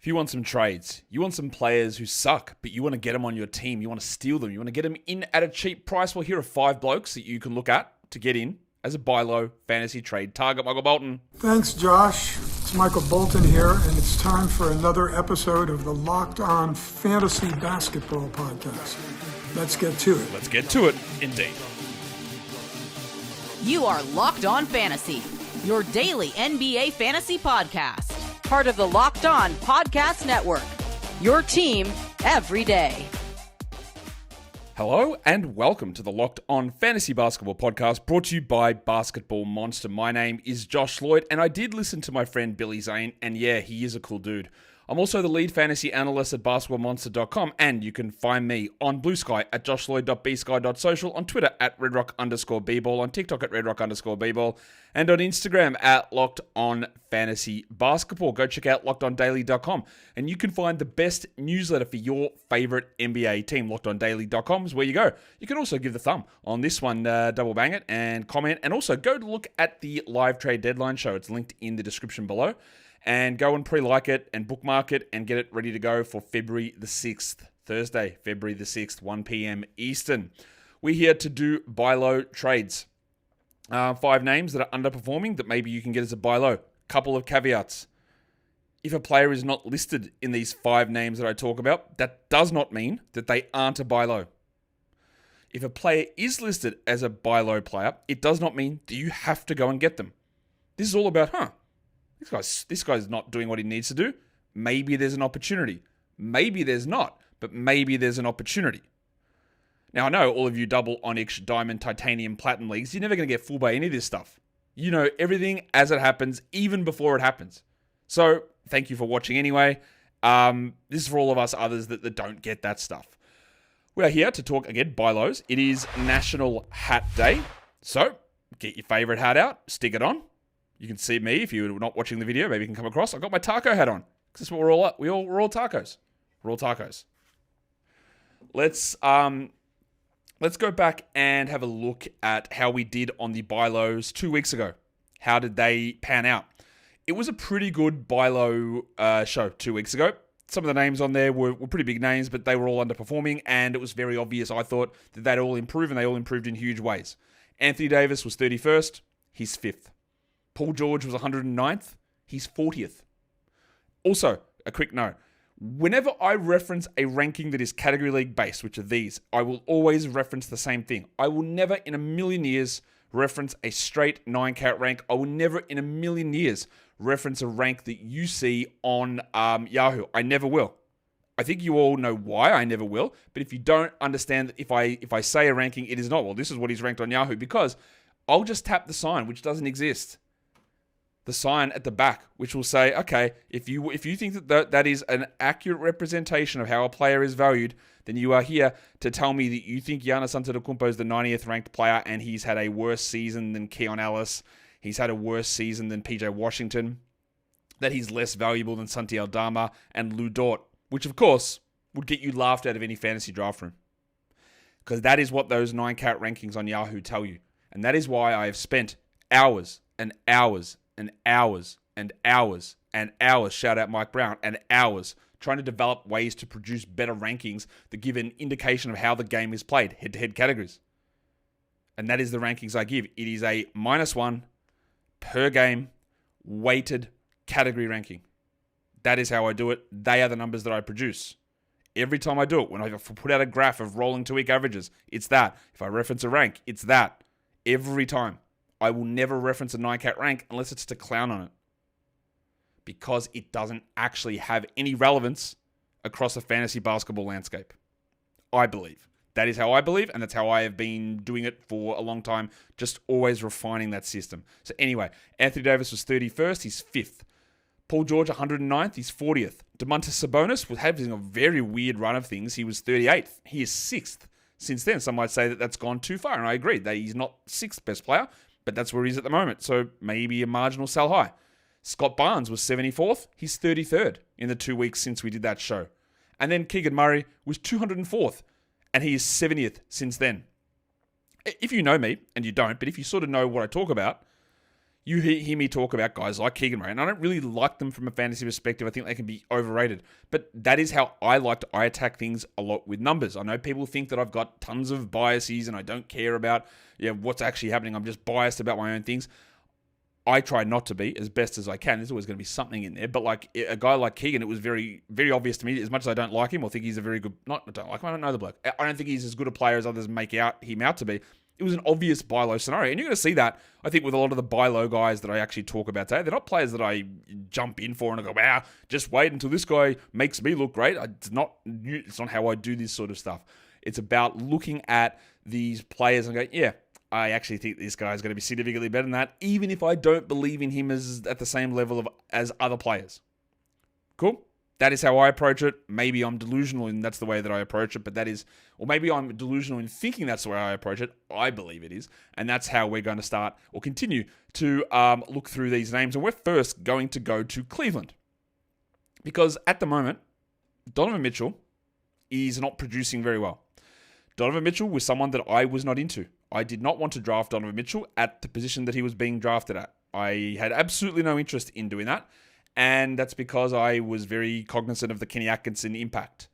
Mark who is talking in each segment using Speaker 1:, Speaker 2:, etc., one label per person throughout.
Speaker 1: If you want some trades, you want some players who suck, but you want to get them on your team, you want to steal them, you want to get them in at a cheap price, well, here are 5 blokes that you can look at to get in as a buy low fantasy trade target. Michael Bolton.
Speaker 2: Thanks, Josh. It's Michael Bolton here, and it's time for another episode of the Locked On Fantasy Basketball Podcast. Let's get to it.
Speaker 1: Let's get to it, indeed.
Speaker 3: You are Locked On Fantasy, your daily NBA fantasy podcast. Part of the Locked On Podcast Network, your team every day.
Speaker 1: Hello and welcome to the Locked On Fantasy Basketball Podcast, brought to you by Basketball Monster. My name is Josh Lloyd, and I did listen to my friend Billy Zane, and yeah, he is a cool dude. I'm also the lead fantasy analyst at basketballmonster.com, and you can find me on Blue Sky at joshloyd.bsky.social, on Twitter at redrock_bball, on TikTok at redrock_bball, and on Instagram at Locked On Fantasy Basketball. Go check out lockedondaily.com, and you can find the best newsletter for your favorite NBA team. Lockedondaily.com is where you go. You can also give the thumb on this one, double bang it, and comment, and also go look at the live trade deadline show. It's linked in the description below. And go and pre-like it and bookmark it and get it ready to go for February the 6th, Thursday, February the 6th, 1 p.m. Eastern. We're here to do buy low trades. 5 names that are underperforming that maybe you can get as a buy low. Couple of caveats. If a player is not listed in these 5 names that I talk about, that does not mean that they aren't a buy low. If a player is listed as a buy low player, it does not mean that you have to go and get them. This is all about, This guy's not doing what he needs to do. Maybe there's an opportunity. Maybe there's not, but maybe there's an opportunity. Now, I know all of you double onyx, diamond, titanium, platinum leagues, you're never going to get fooled by any of this stuff. You know everything as it happens, even before it happens. So, thank you for watching anyway. This is for all of us others that don't get that stuff. We are here to talk, again, buy lows. It is National Hat Day. So, get your favorite hat out, stick it on. You can see me if you're not watching the video. Maybe you can come across. I've got my taco hat on because that's what we're all at. We're all tacos. We're all tacos. Let's go back and have a look at how we did on the buy lows 2 weeks ago. How did they pan out? It was a pretty good buy low show 2 weeks ago. Some of the names on there were pretty big names, but they were all underperforming, and it was very obvious, I thought, that they'd all improve, and they all improved in huge ways. Anthony Davis was 31st. He's 5th. Paul George was 109th. He's 40th. Also, a quick note. Whenever I reference a ranking that is category league based, which are these, I will always reference the same thing. I will never in a million years reference a straight 9-cat rank. I will never in a million years reference a rank that you see on Yahoo. I never will. I think you all know why I never will. But if you don't understand that if I say a ranking, it is not, well, this is what he's ranked on Yahoo, because I'll just tap the sign, which doesn't exist. The sign at the back, which will say, okay, if you think that is an accurate representation of how a player is valued, then you are here to tell me that you think Giannis Antetokounmpo is the 90th ranked player and he's had a worse season than Keon Ellis, he's had a worse season than PJ Washington, that he's less valuable than Santi Aldama and Lou Dort, which of course would get you laughed out of any fantasy draft room. Because that is what those 9-cat rankings on Yahoo tell you. And that is why I have spent hours and hours and hours and hours and hours, shout out Mike Brown, and hours trying to develop ways to produce better rankings that give an indication of how the game is played, head-to-head categories. And that is the rankings I give. It is a -1 per game weighted category ranking. That is how I do it. They are the numbers that I produce. Every time I do it, when I put out a graph of rolling 2-week averages, it's that. If I reference a rank, it's that. Every time. I will never reference a 9-cat rank unless it's to clown on it. Because it doesn't actually have any relevance across a fantasy basketball landscape. I believe. That is how I believe, and that's how I have been doing it for a long time, just always refining that system. So anyway, Anthony Davis was 31st, he's 5th. Paul George, 109th, he's 40th. Domantas Sabonis was having a very weird run of things. He was 38th. He is 6th. Since then, some might say that that's gone too far, and I agree that he's not 6th best player, but that's where he is at the moment, so maybe a marginal sell high. Scott Barnes was 74th. He's 33rd in the 2 weeks since we did that show. And then Keegan Murray was 204th, and he is 70th since then. If you know me, and you don't, but if you sort of know what I talk about, You hear me talk about guys like Keegan Murray, and I don't really like them from a fantasy perspective. I think they can be overrated. But that is how I attack things a lot with numbers. I know people think that I've got tons of biases and I don't care about what's actually happening. I'm just biased about my own things. I try not to be as best as I can. There's always going to be something in there. But like a guy like Keegan, it was very, very obvious to me, as much as I don't like him or think he's a very good... I don't like him, I don't know the bloke. I don't think he's as good a player as others make him out to be. It was an obvious buy low scenario. And you're going to see that, I think, with a lot of the buy low guys that I actually talk about today. They're not players that I jump in for and I go, wow, just wait until this guy makes me look great. It's not how I do this sort of stuff. It's about looking at these players and going, yeah, I actually think this guy is going to be significantly better than that, even if I don't believe in him as at the same level as other players. Cool? That is how I approach it. Maybe I'm delusional and that's the way that I approach it, but that is, or maybe I'm delusional in thinking that's the way I approach it. I believe it is. And that's how we're going to start or continue to look through these names. And we're first going to go to Cleveland. Because at the moment, Donovan Mitchell is not producing very well. Donovan Mitchell was someone that I was not into. I did not want to draft Donovan Mitchell at the position that he was being drafted at. I had absolutely no interest in doing that. And that's because I was very cognizant of the Kenny Atkinson impact.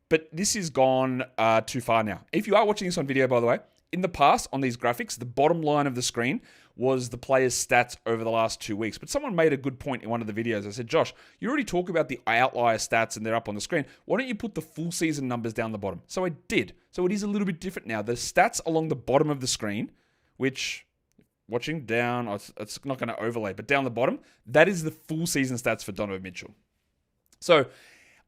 Speaker 1: But this has gone too far now. If you are watching this on video, by the way, in the past, on these graphics, the bottom line of the screen was the players' stats over the last 2 weeks. But someone made a good point in one of the videos. I said, Josh, you already talk about the outlier stats and they're up on the screen. Why don't you put the full season numbers down the bottom? So I did. So it is a little bit different now. The stats along the bottom of the screen, which... watching down, it's not going to overlay, but down the bottom, that is the full season stats for Donovan Mitchell. So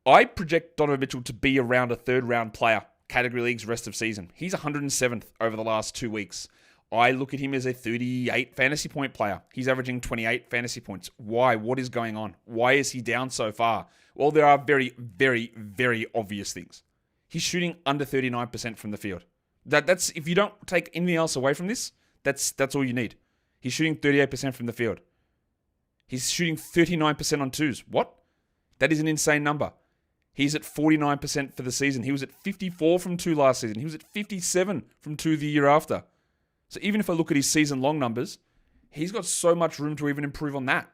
Speaker 1: I project Donovan Mitchell to be around a third round player, category leagues rest of season. He's 107th over the last 2 weeks. I look at him as a 38 fantasy point player. He's averaging 28 fantasy points. Why? What is going on? Why is he down so far? Well, there are very, very, very obvious things. He's shooting under 39% from the field. That's if you don't take anything else away from this, that's all you need. He's shooting 38% from the field. He's shooting 39% on twos. What? That is an insane number. He's at 49% for the season. He was at 54 from two last season. He was at 57 from two the year after. So even if I look at his season-long numbers, he's got so much room to even improve on that.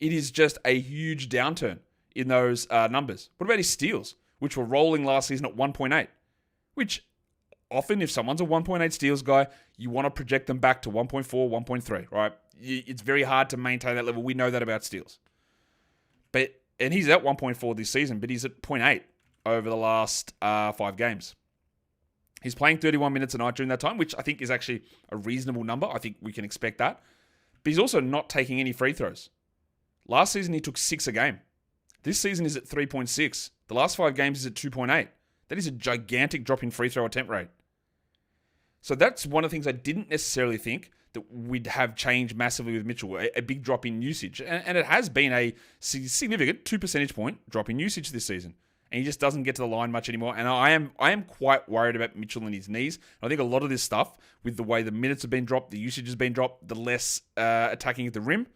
Speaker 1: It is just a huge downturn in those numbers. What about his steals, which were rolling last season at 1.8, which... often, if someone's a 1.8 steals guy, you want to project them back to 1.4, 1.3, right? It's very hard to maintain that level. We know that about steals. And he's at 1.4 this season, but he's at 0.8 over the last 5 games. He's playing 31 minutes a night during that time, which I think is actually a reasonable number. I think we can expect that. But he's also not taking any free throws. Last season, he took 6 a game. This season is at 3.6. The last 5 games is at 2.8. That is a gigantic drop in free throw attempt rate. So that's one of the things I didn't necessarily think that we'd have changed massively with Mitchell, a big drop in usage. And it has been a significant 2 percentage point drop in usage this season. And he just doesn't get to the line much anymore. And I am quite worried about Mitchell and his knees. I think a lot of this stuff, with the way the minutes have been dropped, the usage has been dropped, the less attacking at the rim,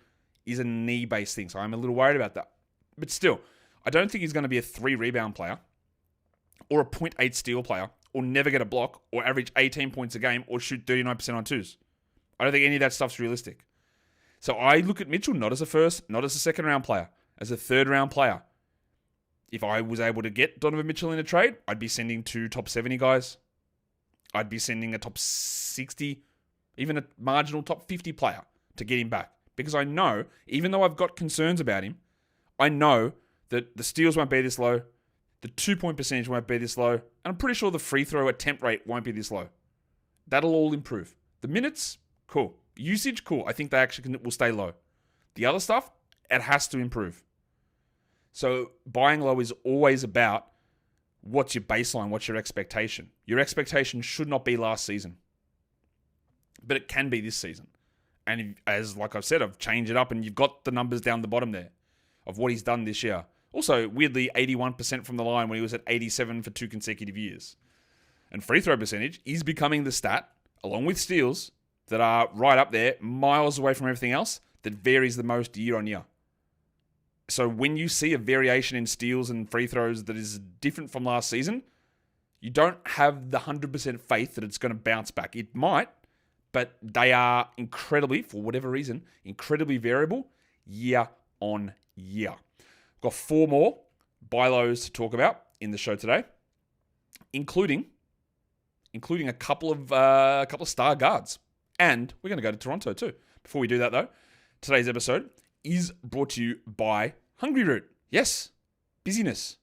Speaker 1: is a knee-based thing. So I'm a little worried about that. But still, I don't think he's going to be a 3-rebound player or a 0.8 steal player, or never get a block, or average 18 points a game, or shoot 39% on twos. I don't think any of that stuff's realistic. So I look at Mitchell not as a first, not as a second-round player, as a third-round player. If I was able to get Donovan Mitchell in a trade, I'd be sending 2 top 70 guys. I'd be sending a top 60, even a marginal top 50 player to get him back. Because I know, even though I've got concerns about him, I know that the steals won't be this low, the 2-point percentage won't be this low, and I'm pretty sure the free throw attempt rate won't be this low. That'll all improve. The minutes, cool. Usage, cool. I think they actually will stay low. The other stuff, it has to improve. So buying low is always about what's your baseline, what's your expectation. Your expectation should not be last season, but it can be this season. And as like I've said, I've changed it up, and you've got the numbers down the bottom there of what he's done this year. Also, weirdly, 81% from the line when he was at 87 for 2 consecutive years. And free throw percentage is becoming the stat, along with steals, that are right up there, miles away from everything else, that varies the most year on year. So when you see a variation in steals and free throws that is different from last season, you don't have the 100% faith that it's going to bounce back. It might, but they are incredibly, for whatever reason, incredibly variable year on year. We've got 4 more buy lows to talk about in the show today, including a couple of star guards. And we're going to go to Toronto too. Before we do that though, today's episode is brought to you by Hungry Root. Yes, busyness.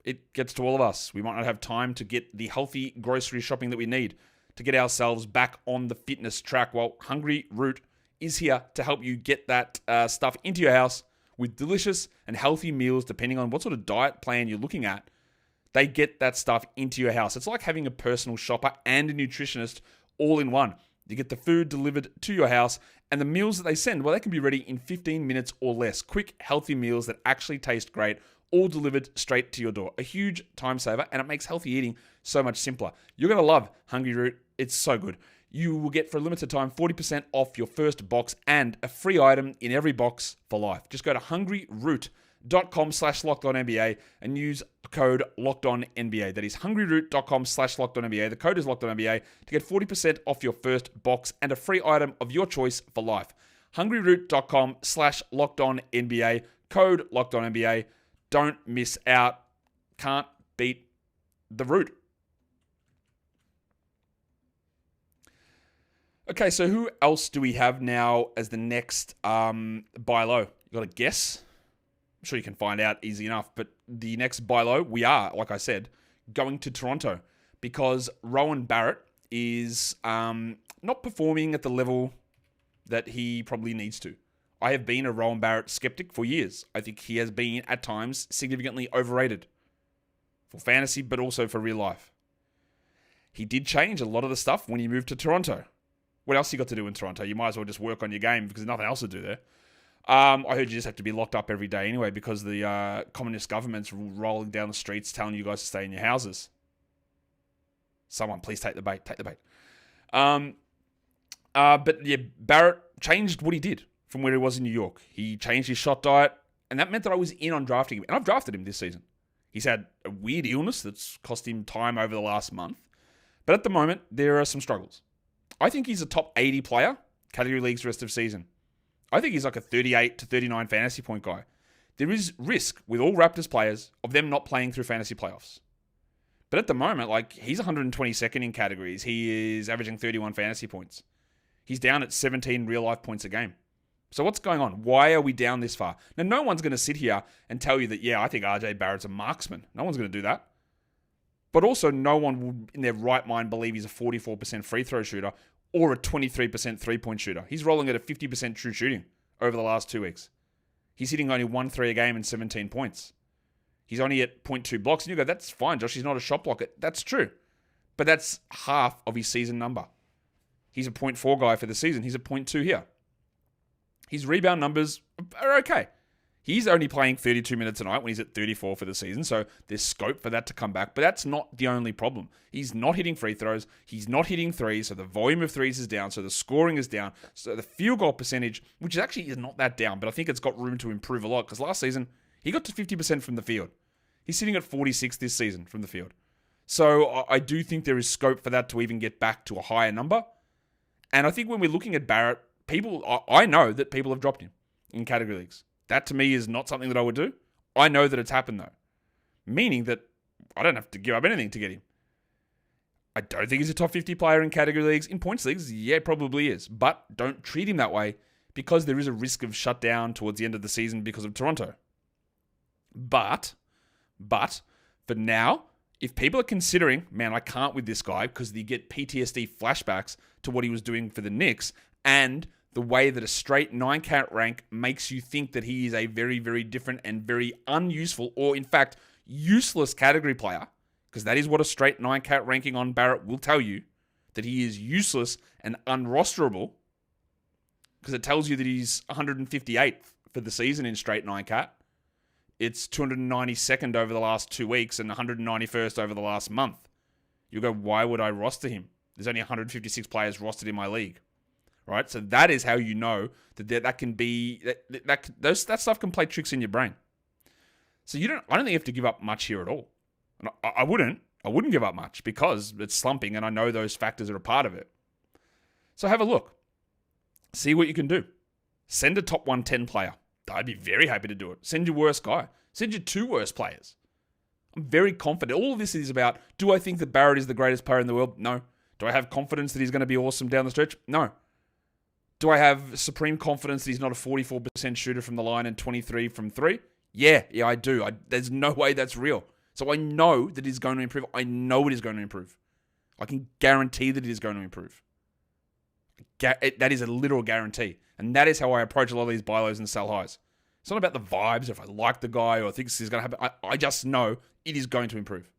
Speaker 1: It gets to all of us. We might not have time to get the healthy grocery shopping that we need to get ourselves back on the fitness track. Well, Hungry Root is here to help you get that stuff into your house with delicious and healthy meals, depending on what sort of diet plan you're looking at. They get that stuff into your house. It's like having a personal shopper and a nutritionist all in one. You get the food delivered to your house, and the meals that they send, well, they can be ready in 15 minutes or less. Quick, healthy meals that actually taste great, all delivered straight to your door. A huge time saver, and it makes healthy eating so much simpler. You're going to love Hungry Root. It's so good. You will get, for a limited time, 40% off your first box and a free item in every box for life. Just go to hungryroot.com/LockedOnNBA and use code LockedOnNBA. That is hungryroot.com/LockedOnNBA. The code is LockedOnNBA to get 40% off your first box and a free item of your choice for life. hungryroot.com/LockedOnNBA. Code LockedOnNBA. Don't miss out. Can't beat the root. Okay, so who else do we have now as the next buy low? You got a guess? I'm sure you can find out easy enough. But the next buy low, we are, like I said, going to Toronto because Rowan Barrett is not performing at the level that he probably needs to. I have been a Rowan Barrett skeptic for years. I think he has been, at times, significantly overrated for fantasy, but also for real life. He did change a lot of the stuff when he moved to Toronto. What else you got to do in Toronto? You might as well just work on your game because there's nothing else to do there. I heard you just have to be locked up every day anyway because the communist government's rolling down the streets telling you guys to stay in your houses. Someone, please take the bait. Take the bait. But yeah, Barrett changed what he did from where he was in New York. He changed his shot diet, and that meant that I was in on drafting him. And I've drafted him this season. He's had a weird illness that's cost him time over the last month. But at the moment, there are some struggles. I think he's a top 80 player, category leagues rest of season. I think he's like a 38 to 39 fantasy point guy. There is risk with all Raptors players of them not playing through fantasy playoffs. But at the moment, like, he's 122nd in categories. He is averaging 31 fantasy points. He's down at 17 real life points a game. So what's going on? Why are we down this far? Now, no one's going to sit here and tell you that, yeah, I think RJ Barrett's a marksman. No one's going to do that. But also, no one would, in their right mind, believe he's a 44% free throw shooter or a 23% three-point shooter. He's rolling at a 50% true shooting over the last 2 weeks. He's hitting only 1-3 a game and 17 points. He's only at 0.2 blocks. And you go, that's fine, Josh. He's not a shot blocker. That's true. But that's half of his season number. He's a 0.4 guy for the season. He's a 0.2 here. His rebound numbers are okay. He's only playing 32 minutes a night when he's at 34 for the season, so there's scope for that to come back. But that's not the only problem. He's not hitting free throws. He's not hitting threes, so the volume of threes is down, so the scoring is down. So the field goal percentage, which actually is not that down, but I think it's got room to improve a lot, because last season, he got to 50% from the field. He's sitting at 46 this season from the field. So I do think there is scope for that to even get back to a higher number. And I think when we're looking at Barrett, I know that people have dropped him in category leagues. That to me is not something that I would do. I know that it's happened though. Meaning that I don't have to give up anything to get him. I don't think he's a top 50 player in category leagues. In points leagues, yeah, probably is. But don't treat him that way because there is a risk of shutdown towards the end of the season because of Toronto. But for now, if people are considering, man, I can't with this guy because they get PTSD flashbacks to what he was doing for the Knicks and the way that a straight 9-cat rank makes you think that he is a very, very different and very unuseful or, in fact, useless category player, because that is what a straight 9-cat ranking on Barrett will tell you, that he is useless and unrosterable, because it tells you that he's 158th for the season in straight 9-cat. It's 292nd over the last 2 weeks and 191st over the last month. You go, why would I roster him? There's only 156 players rostered in my league. Right, so that is how you know that can be that stuff can play tricks in your brain. So I don't think you have to give up much here at all. And I wouldn't give up much because it's slumping, and I know those factors are a part of it. So have a look. See what you can do. Send a top 110 player. I'd be very happy to do it. Send your worst guy. Send your 2 worst players. I'm very confident. All of this is about, do I think that Barrett is the greatest player in the world? No. Do I have confidence that he's going to be awesome down the stretch? No. Do I have supreme confidence that he's not a 44% shooter from the line and 23 from 3? Yeah, I do. There's no way that's real. So I know that he's going to improve. I know it is going to improve. I can guarantee that it is going to improve. That is a literal guarantee. And that is how I approach a lot of these buy lows and sell highs. It's not about the vibes, if I like the guy or think this is going to happen. I just know it is going to improve.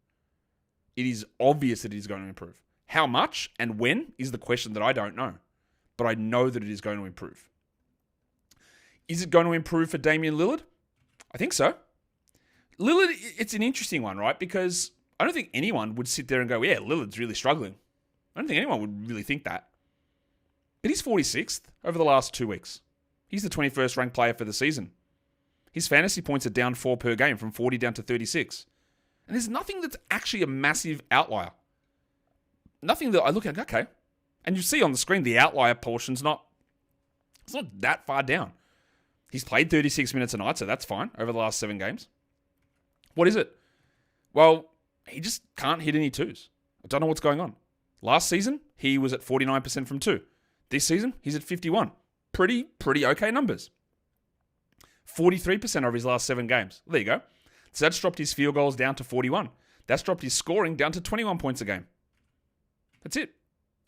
Speaker 1: It is obvious that it is going to improve. How much and when is the question that I don't know. But I know that it is going to improve. Is it going to improve for Damian Lillard? I think so. Lillard, it's an interesting one, right? Because I don't think anyone would sit there and go, yeah, Lillard's really struggling. I don't think anyone would really think that. But he's 46th over the last 2 weeks. He's the 21st ranked player for the season. His fantasy points are down 4 per game from 40 down to 36. And there's nothing that's actually a massive outlier. Nothing that I look at, okay. And you see on the screen the outlier portion's not that far down. He's played 36 minutes a night, so that's fine over the last 7 games. What is it? Well, he just can't hit any 2s. I don't know what's going on. Last season, he was at 49% from 2. This season, he's at 51. Pretty okay numbers. 43% over his last 7 games. There you go. So that's dropped his field goals down to 41. That's dropped his scoring down to 21 points a game. That's it.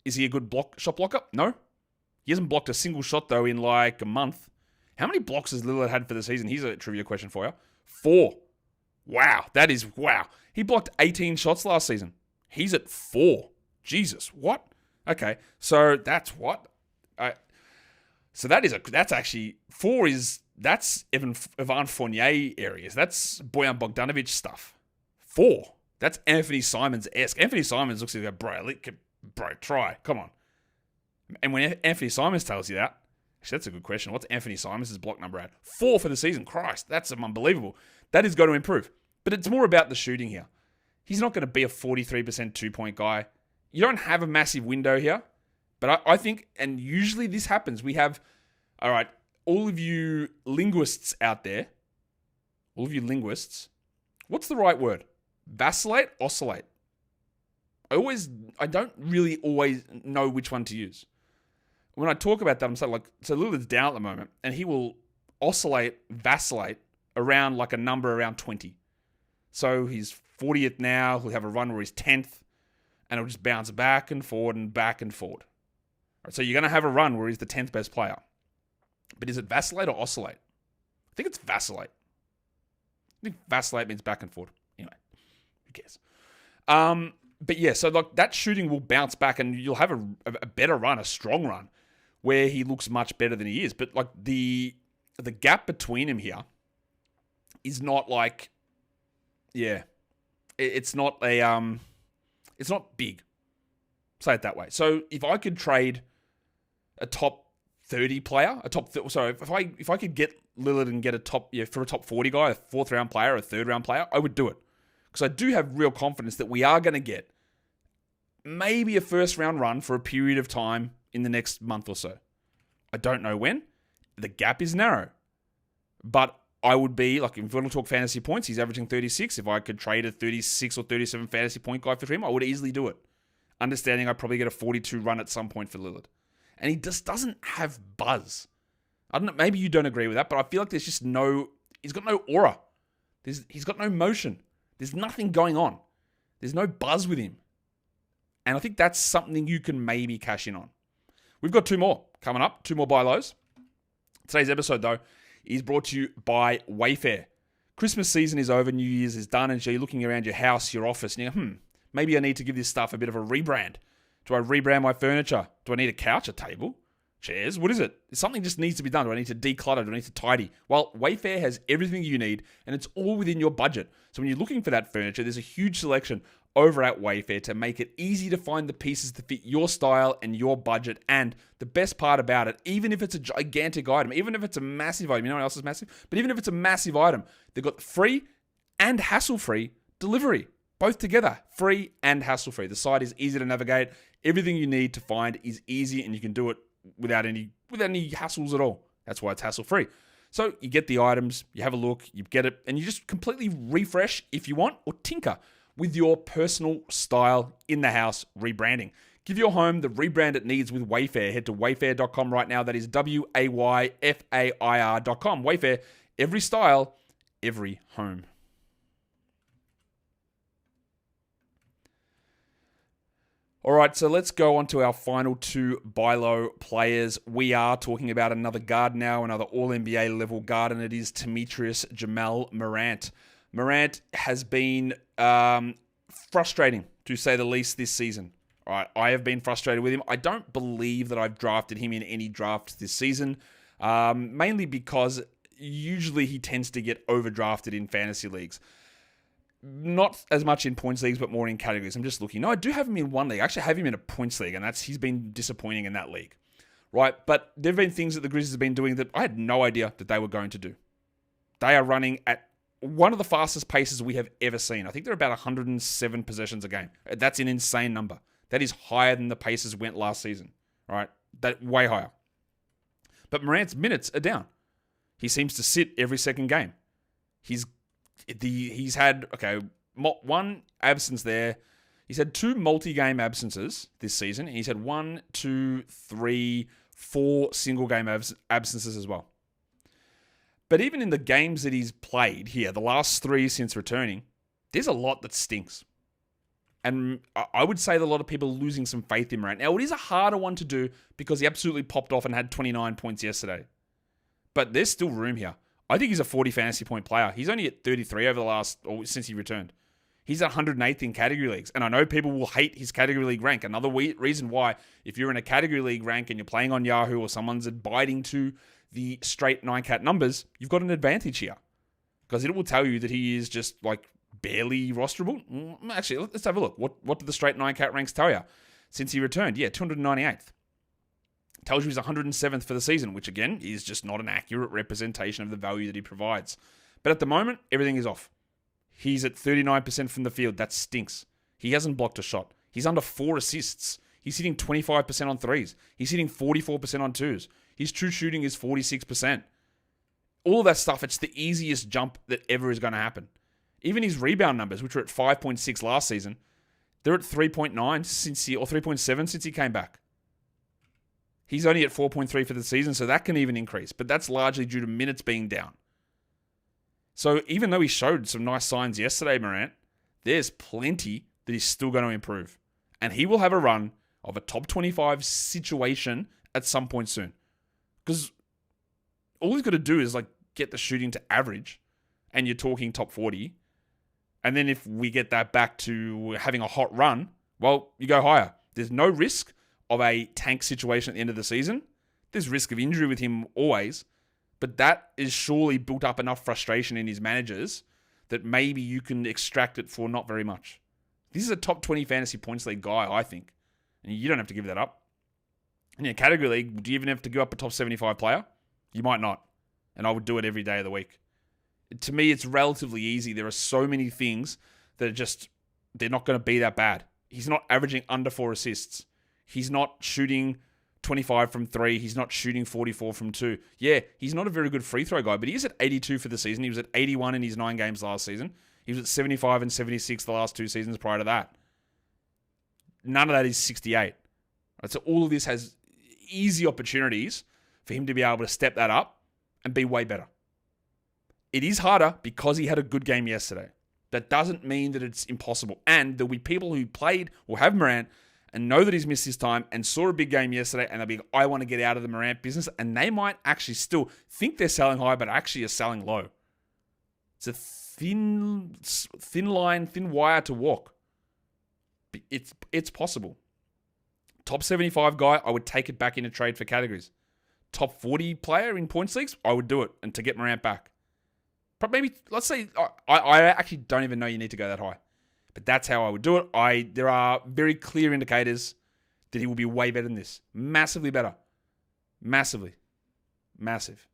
Speaker 1: Is he a good shot blocker? No. He hasn't blocked a single shot, though, in like a month. How many blocks has Lillard had for the season? Here's a trivia question for you. 4. Wow. That is wow. He blocked 18 shots last season. He's at 4. Jesus. What? Okay. So that's what? So that's actually 4 is, that's Evan Fournier areas. That's Bojan Bogdanovic stuff. 4. That's Anthony Simons-esque. Anthony Simons looks like, bro, try. Come on. And when Anthony Simons tells you that, actually, that's a good question. What's Anthony Simons' block number at? 4 for the season. Christ, that's unbelievable. That is going to improve. But it's more about the shooting here. He's not going to be a 43% 2-point guy. You don't have a massive window here. But I think, and usually this happens, we have, all right, all of you linguists out there, what's the right word? Vacillate, oscillate. I don't really always know which one to use. When I talk about that, I'm saying so Lillard's down at the moment, and he will vacillate around like a number around 20. So he's 40th now, he'll have a run where he's 10th, and it'll just bounce back and forward and back and forward. Right, so you're going to have a run where he's the 10th best player. But is it vacillate or oscillate? I think it's vacillate. I think vacillate means back and forth. Anyway, who cares? But yeah, so like that shooting will bounce back and you'll have a better run, a strong run, where he looks much better than he is. But like the gap between him here is not like, yeah, it's not it's not big. Say it that way. So if I could trade a top 30 player, if I could get Lillard and get for a top 40 guy, a 4th round player, a 3rd round player, I would do it. Because I do have real confidence that we are going to get maybe a 1st round run for a period of time in the next month or so. I don't know when. The gap is narrow. But I would be, like, if we want to talk fantasy points, he's averaging 36. If I could trade a 36 or 37 fantasy point guy for him, I would easily do it. Understanding I'd probably get a 42 run at some point for Lillard. And he just doesn't have buzz. I don't know, maybe you don't agree with that, but I feel like there's just he's got no aura. He's got no motion. There's nothing going on. There's no buzz with him. And I think that's something you can maybe cash in on. We've got 2 more coming up, 2 more buy lows. Today's episode, though, is brought to you by Wayfair. Christmas season is over, New Year's is done, and so you're looking around your house, your office, and you're maybe I need to give this stuff a bit of a rebrand. Do I rebrand my furniture? Do I need a couch, a table, chairs? What is it? Something just needs to be done. Do I need to declutter? Do I need to tidy? Well, Wayfair has everything you need, and it's all within your budget. So when you're looking for that furniture, there's a huge selection over at Wayfair to make it easy to find the pieces to fit your style and your budget. And the best part about it, even if it's a gigantic item, even if it's a massive item, you know what else is massive? But even if it's a massive item, they've got free and hassle-free delivery. Both together, free and hassle-free. The site is easy to navigate. Everything you need to find is easy, and you can do it without any hassles at all. That's why it's hassle-free. So you get the items, you have a look, you get it, and you just completely refresh if you want, or tinker with your personal style in the house rebranding. Give your home the rebrand it needs with Wayfair. Head to wayfair.com right now. That is WAYFAIR.com. Wayfair, every style, every home. All right, so let's go on to our final two buy low players. We are talking about another guard now, another All-NBA level guard, and it is Demetrius Ja Morant. Morant has been frustrating, to say the least, this season. All right, I have been frustrated with him. I don't believe that I've drafted him in any drafts this season, mainly because usually he tends to get overdrafted in fantasy leagues. Not as much in points leagues, but more in categories. I'm just looking. No, I do have him in one league. I actually have him in a points league, and he's been disappointing in that league. Right? But there have been things that the Grizzlies have been doing that I had no idea that they were going to do. They are running at one of the fastest paces we have ever seen. I think they're about 107 possessions a game. That's an insane number. That is higher than the paces went last season. All right? That way higher. But Morant's minutes are down. He seems to sit every second game. He's had, one absence there. He's had 2 multi-game absences this season. And he's had 1, 2, 3, 4 single-game absences as well. But even in the games that he's played here, the last 3 since returning, there's a lot that stinks. And I would say that a lot of people are losing some faith in Morant. Now, it is a harder one to do because he absolutely popped off and had 29 points yesterday. But there's still room here. I think he's a 40 fantasy point player. He's only at 33 since he returned. He's at 108th in category leagues. And I know people will hate his category league rank. Another reason why, if you're in a category league rank and you're playing on Yahoo or someone's abiding to the straight 9-cat numbers, you've got an advantage here. Because it will tell you that he is just like barely rosterable. Actually, let's have a look. What did the straight 9-cat ranks tell you? Since he returned, 298th. Tells you he's 107th for the season, which again is just not an accurate representation of the value that he provides. But at the moment, everything is off. He's at 39% from the field. That stinks. He hasn't blocked a shot. He's under 4 assists. He's hitting 25% on threes. He's hitting 44% on twos. His true shooting is 46%. All of that stuff, it's the easiest jump that ever is going to happen. Even his rebound numbers, which were at 5.6 last season, they're at 3.9 or 3.7 since he came back. He's only at 4.3 for the season, so that can even increase. But that's largely due to minutes being down. So even though he showed some nice signs yesterday, Morant, there's plenty that he's still going to improve. And he will have a run of a top 25 situation at some point soon. Because all he's got to do is get the shooting to average, and you're talking top 40. And then if we get that back to having a hot run, well, you go higher. There's no risk of a tank situation at the end of the season. There's risk of injury with him always, but that is surely built up enough frustration in his managers that maybe you can extract it for not very much. This is a top 20 fantasy points league guy, I think, and you don't have to give that up. In your category league, do you even have to give up a top 75 player? You might not, and I would do it every day of the week. To me, it's relatively easy. There are so many things that they're not going to be that bad. He's not averaging under 4 assists. He's not shooting 25 from 3. He's not shooting 44 from 2. Yeah, he's not a very good free throw guy, but he is at 82 for the season. He was at 81 in his 9 games last season. He was at 75 and 76 the last 2 seasons prior to that. None of that is 68. Right, so all of this has easy opportunities for him to be able to step that up and be way better. It is harder because he had a good game yesterday. That doesn't mean that it's impossible. And there'll be people who played or have Morant and know that he's missed his time and saw a big game yesterday and they'll be like, I want to get out of the Morant business. And they might actually still think they're selling high, but actually are selling low. It's a thin line, thin wire to walk. But it's possible. Top 75 guy, I would take it back in a trade for categories. Top 40 player in points leagues, I would do it and to get Morant back. But maybe, let's say, I actually don't even know you need to go that high. But that's how I would do it. There are very clear indicators that he will be way better than this. Massively better. Massively. Massive.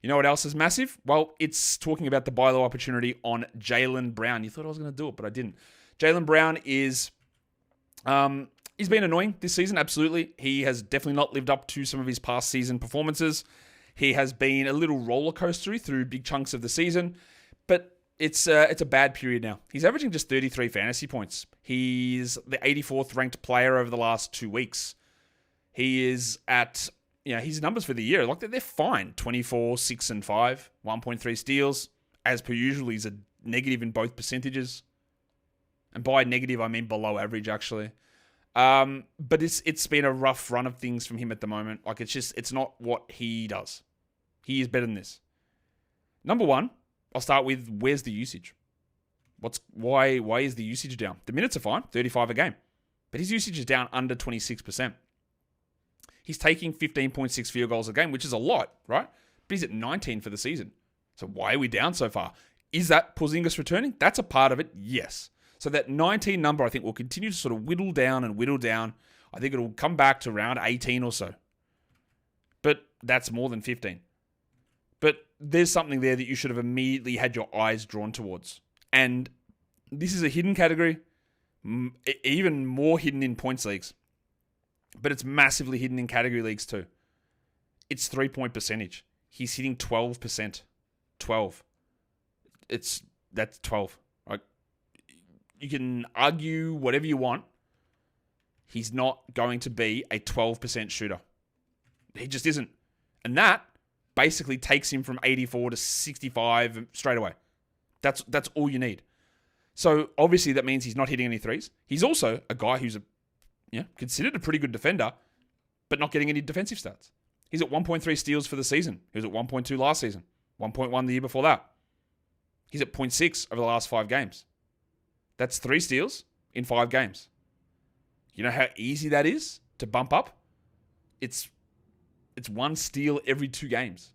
Speaker 1: You know what else is massive? Well, it's talking about the buy low opportunity on Jaylen Brown. You thought I was going to do it, but I didn't. Jaylen Brown is, he's been annoying this season, absolutely. He has definitely not lived up to some of his past season performances. He has been a little roller coastery through big chunks of the season, but it's a bad period now. He's averaging just 33 fantasy points. He's the 84th ranked player over the last 2 weeks. He is at, his numbers for the year, like they're fine. 24, 6 and 5, 1.3 steals. As per usual, he's a negative in both percentages. And by negative, I mean below average, actually. But it's been a rough run of things from him at the moment. Like, it's not what he does. He is better than this. Number one, I'll start with, where's the usage? Why is the usage down? The minutes are fine, 35 a game. But his usage is down under 26%. He's taking 15.6 field goals a game, which is a lot, right? But he's at 19 for the season. So why are we down so far? Is that Porzingis returning? That's a part of it, yes. So that 19 number, I think, will continue to sort of whittle down and whittle down. I think it'll come back to around 18 or so. But that's more than 15. But there's something there that you should have immediately had your eyes drawn towards. And this is a hidden category, even more hidden in points leagues. But it's massively hidden in category leagues too. It's 3-point percentage. He's hitting 12%. 12. That's 12. Right? You can argue whatever you want. He's not going to be a 12% shooter. He just isn't. And that basically takes him from 84 to 65 straight away. That's all you need. So obviously that means he's not hitting any threes. He's also a guy who's considered a pretty good defender, but not getting any defensive stats. He's at 1.3 steals for the season. He was at 1.2 last season, 1.1 the year before that. He's at 0.6 over the last 5 games. That's 3 steals in 5 games. You know how easy that is to bump up? It's 1 steal every 2 games.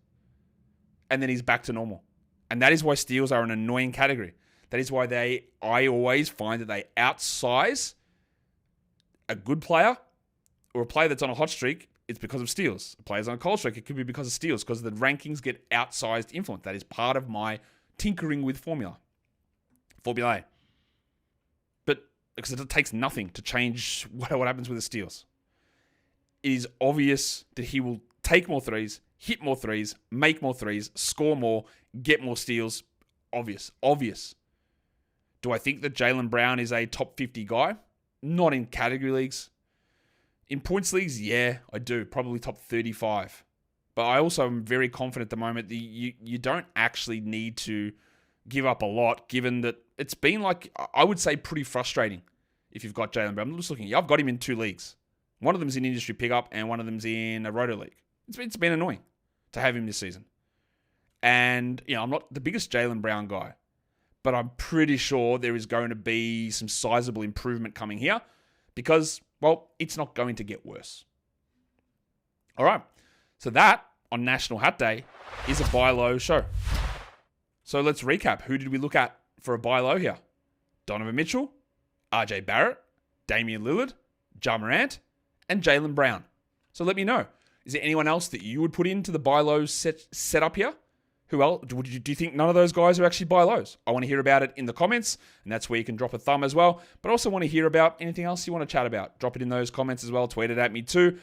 Speaker 1: And then he's back to normal. And that is why steals are an annoying category. That is why I always find that they outsize a good player or a player that's on a hot streak. It's because of steals. A player's on a cold streak, it could be because of steals, because the rankings get outsized influence. That is part of my tinkering with formulae. But because it takes nothing to change what happens with the steals. It is obvious that he will take more threes, hit more threes, make more threes, score more, get more steals. Obvious. Do I think that Jaylen Brown is a top 50 guy? Not in category leagues. In points leagues, yeah, I do. Probably top 35. But I also am very confident at the moment that you don't actually need to give up a lot, given that it's been like, I would say, pretty frustrating if you've got Jaylen Brown. I'm just looking. I've got him in 2 leagues. One of them's in industry pickup and one of them's in a roto league. It's been annoying to have him this season. And, I'm not the biggest Jaylen Brown guy, but I'm pretty sure there is going to be some sizable improvement coming here because, well, it's not going to get worse. All right. So that, on National Hat Day, is a buy low show. So let's recap. Who did we look at for a buy low here? Donovan Mitchell, RJ Barrett, Damian Lillard, Ja Morant, and Jaylen Brown. So let me know. Is there anyone else that you would put into the buy low set up here? Who else? Do you think none of those guys are actually buy lows? I want to hear about it in the comments, and that's where you can drop a thumb as well. But I also want to hear about anything else you want to chat about. Drop it in those comments as well. Tweet it at me too.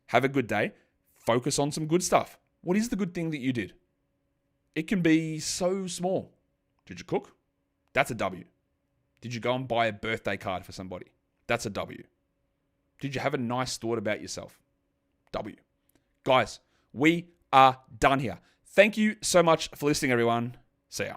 Speaker 1: Have a good day. Focus on some good stuff. What is the good thing that you did? It can be so small. Did you cook? That's a W. Did you go and buy a birthday card for somebody? That's a W. Did you have a nice thought about yourself? W. Guys, we are done here. Thank you so much for listening, everyone. See ya.